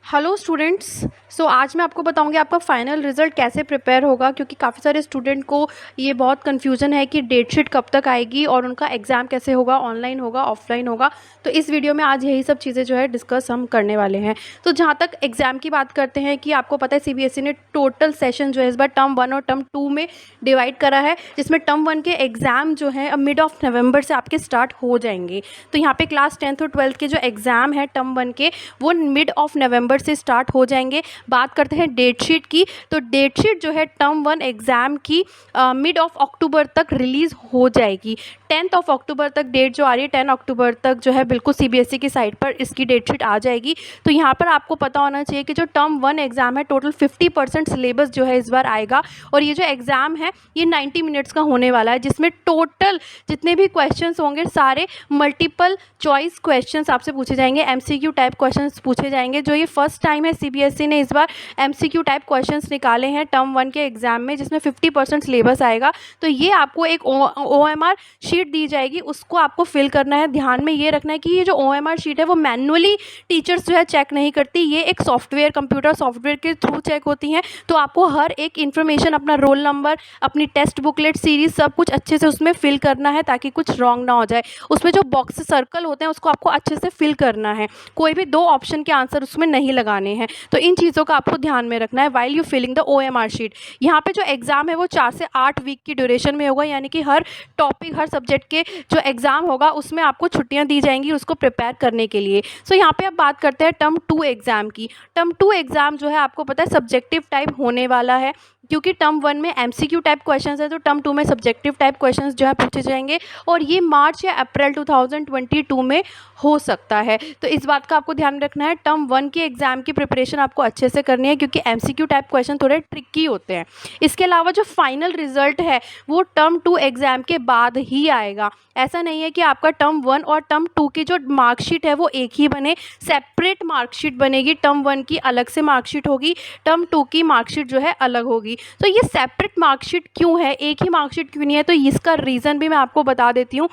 Hello students. आज मैं आपको बताऊंगी आपका फाइनल रिज़ल्ट कैसे प्रिपेयर होगा, क्योंकि काफ़ी सारे स्टूडेंट को ये बहुत कन्फ्यूज़न है कि डेट शीट कब तक आएगी और उनका एग्ज़ाम कैसे होगा, ऑनलाइन होगा ऑफलाइन होगा। तो इस वीडियो में आज यही सब चीज़ें जो है डिस्कस हम करने वाले हैं। तो जहाँ तक एग्ज़ाम की बात करते हैं कि आपको पता है सीबीएसई ने टोटल सेशन जो है इस बार टर्म 1 और टर्म 2 में डिवाइड करा है, जिसमें टर्म 1 के एग्ज़ाम जो है अब मिड ऑफ नवंबर से आपके स्टार्ट हो जाएंगे। तो यहाँ पे क्लास 10th और 12th के जो एग्ज़ाम है टर्म 1 के वो मिड ऑफ नवंबर से स्टार्ट हो जाएंगे। बात करते हैं डेट शीट की, तो डेट शीट जो है टर्म 1 एग्ज़ाम की मिड ऑफ अक्टूबर तक रिलीज़ हो जाएगी। 10th ऑफ अक्टूबर तक डेट जो आ रही है, 10 अक्टूबर तक जो है बिल्कुल सीबीएसई की साइट पर इसकी डेट शीट आ जाएगी। तो यहाँ पर आपको पता होना चाहिए कि जो टर्म 1 एग्ज़ाम है टोटल 50% सिलेबस जो है इस बार आएगा, और ये जो एग्ज़ाम है ये 90 मिनट्स का होने वाला है, जिसमें टोटल जितने भी क्वेश्चंस होंगे सारे मल्टीपल चॉइस क्वेश्चंस आपसे पूछे जाएंगे, एमसीक्यू टाइप क्वेश्चंस पूछे जाएंगे। जो ये फर्स्ट टाइम है सीबीएसई ने इस बार एमसीक्यू टाइप क्वेश्चंस निकाले हैं टर्म 1 के एग्ज़ाम में, जिसमें 50% सिलेबस आएगा। तो ये आपको एक ओएमआर शीट दी जाएगी, उसको आपको फिल करना है। ध्यान में ये रखना है कि ये जो ओएमआर शीट है वो मैनुअली टीचर्स जो है चेक नहीं करती, ये एक सॉफ्टवेयर कंप्यूटर सॉफ्टवेयर के थ्रू चेक होती हैं। तो आपको हर एक इन्फॉर्मेशन, अपना रोल नंबर, अपनी टेस्ट बुकलेट सीरीज सब कुछ अच्छे से उसमें फिल करना है ताकि कुछ रॉन्ग ना हो जाए। उसमें जो बॉक्स सर्कल होते हैं उसको आपको अच्छे से फिल करना है, कोई भी 2 ऑप्शन के आंसर उसमें नहीं लगाने हैं। तो इन चीज़ों का आपको ध्यान में रखना है while you feeling the OMR sheet. यहाँ पे जो एग्ज़ाम है वो 4 से 8 वीक की ड्यूरेशन में होगा, यानी कि हर टॉपिक, हर सब्जेक्ट के जो एग्ज़ाम होगा उसमें आपको छुट्टियाँ दी जाएंगी उसको प्रिपेयर करने के लिए। यहाँ पे अब बात करते हैं टर्म 2 एग्ज़ाम की। टर्म 2 एग्ज़ाम जो है आपको पता है सब्जेक्टिव टाइप होने वाला है, क्योंकि टर्म 1 में एमसीक्यू टाइप क्वेश्चंस है, तो टर्म 2 में सब्जेक्टिव टाइप क्वेश्चंस जो है पूछे जाएंगे, और ये मार्च या अप्रैल 2022 में हो सकता है। तो इस बात का आपको ध्यान रखना है। टर्म 1 के एग्ज़ाम की प्रिपरेशन आपको अच्छे से करनी है, क्योंकि एमसीक्यू टाइप क्वेश्चन थोड़े ट्रिकी होते हैं। इसके अलावा जो फाइनल रिजल्ट है वो टर्म 2 एग्ज़ाम के बाद ही आएगा। ऐसा नहीं है कि आपका टर्म 1 और टर्म 2 की जो मार्कशीट है वो एक ही बने, सेपरेट मार्कशीट बनेगी। टर्म 1 की अलग से मार्कशीट होगी, टर्म 2 की मार्कशीट जो है अलग होगी। तो ये सेपरेट मार्कशीट क्यों है, एक ही मार्कशीट क्यों नहीं है, तो इसका रीज़न भी मैं आपको बता देती हूँ।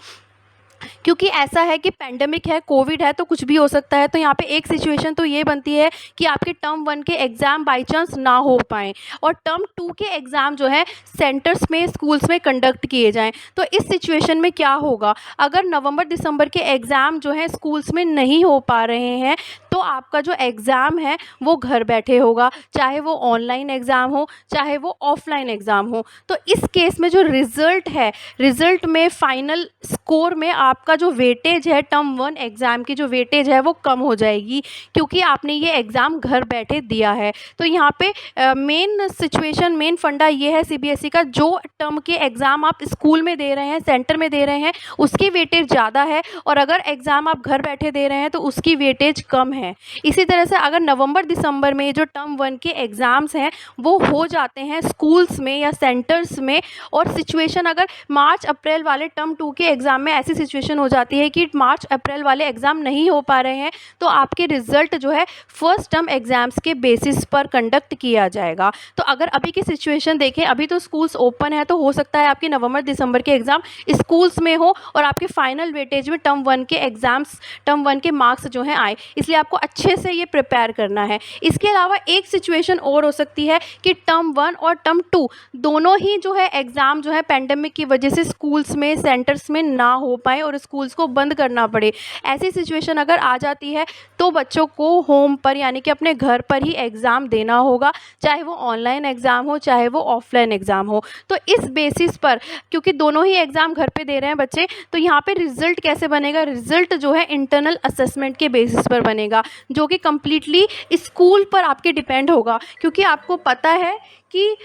क्योंकि ऐसा है कि पेंडेमिक है, कोविड है, तो कुछ भी हो सकता है। तो यहाँ पे एक सिचुएशन तो ये बनती है कि आपके टर्म 1 के एग्ज़ाम बाई चांस ना हो पाएँ और टर्म 2 के एग्ज़ाम जो है सेंटर्स में, स्कूल्स में कंडक्ट किए जाएँ। तो इस सिचुएशन में क्या होगा, अगर नवंबर दिसंबर के एग्ज़ाम जो है स्कूल्स में नहीं हो पा रहे हैं, तो आपका जो एग्ज़ाम है वो घर बैठे होगा, चाहे वो ऑनलाइन एग्ज़ाम हो चाहे वो ऑफलाइन एग्ज़ाम हो। तो इस केस में जो रिज़ल्ट है, रिज़ल्ट में फाइनल स्कोर में आपका जो वेटेज है, टर्म 1 एग्ज़ाम की जो वेटेज है वो कम हो जाएगी, क्योंकि आपने ये एग्ज़ाम घर बैठे दिया है। तो यहाँ पे मेन सिचुएशन, मेन फंडा ये है सीबीएसई का, जो टर्म के एग्ज़ाम आप स्कूल में दे रहे हैं, सेंटर में दे रहे हैं, उसकी वेटेज ज़्यादा है, और अगर एग्ज़ाम आप घर बैठे दे रहे हैं तो उसकी वेटेज कम है। इसी तरह से अगर नवंबर दिसंबर में जो टर्म 1 के एग्ज़ाम्स हैं वो हो जाते हैं स्कूल्स में या सेंटर्स में, और सिचुएशन अगर मार्च अप्रैल वाले टर्म 2 के एग्ज़ाम में ऐसी सिचुएशन हो जाती है कि मार्च अप्रैल वाले एग्ज़ाम नहीं हो पा रहे हैं, तो आपके रिज़ल्ट जो है फर्स्ट टर्म एग्ज़ाम्स के बेसिस पर कंडक्ट किया जाएगा। तो अगर अभी की सिचुएशन देखें, अभी तो स्कूल्स ओपन है, तो हो सकता है आपके नवंबर दिसंबर के एग्ज़ाम स्कूल्स में हो और आपके फाइनल वेटेज में टर्म 1 के एग्ज़ाम्स, टर्म 1 के मार्क्स जो हैं आए, इसलिए आपको अच्छे से ये प्रिपेयर करना है। इसके अलावा एक सिचुएशन और हो सकती है कि टर्म 1 और टर्म 2 दोनों ही जो है एग्ज़ाम जो है पेंडेमिक की वजह से स्कूल्स में, सेंटर्स में ना हो पाए और स्कूल्स को बंद करना पड़े। ऐसी सिचुएशन अगर आ जाती है तो बच्चों को होम पर, यानी कि अपने घर पर ही एग्ज़ाम देना होगा, चाहे वो ऑनलाइन एग्ज़ाम हो चाहे वो ऑफलाइन एग्ज़ाम हो। तो इस बेसिस पर, क्योंकि दोनों ही एग्ज़ाम घर पे दे रहे हैं बच्चे, तो यहाँ पे रिज़ल्ट कैसे बनेगा, रिज़ल्ट जो है इंटरनल असेसमेंट के बेसिस पर बनेगा, जो कि कम्प्लीटली स्कूल पर आपके डिपेंड होगा। क्योंकि आपको पता है कि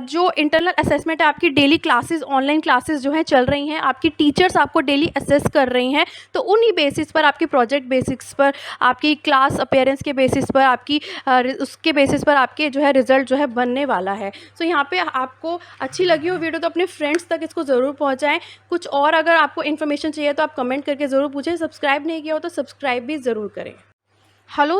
जो इंटरनल असेसमेंट है, आपकी डेली क्लासेस, ऑनलाइन क्लासेस जो हैं चल रही हैं, आपकी टीचर्स आपको डेली असेस कर रही हैं, तो उन्हीं बेसिस पर, आपके प्रोजेक्ट बेसिस पर, आपकी क्लास अपीयरेंस के बेसिस पर, आपकी उसके बेसिस पर आपके जो है रिज़ल्ट जो है बनने वाला है। सो यहाँ पे आपको अच्छी लगी हो वीडियो तो अपने फ्रेंड्स तक इसको ज़रूर पहुँचाएँ। कुछ और अगर आपको इन्फॉर्मेशन चाहिए तो आप कमेंट करके ज़रूर पूछें। सब्सक्राइब नहीं किया हो तो सब्सक्राइब भी ज़रूर करें। हेलो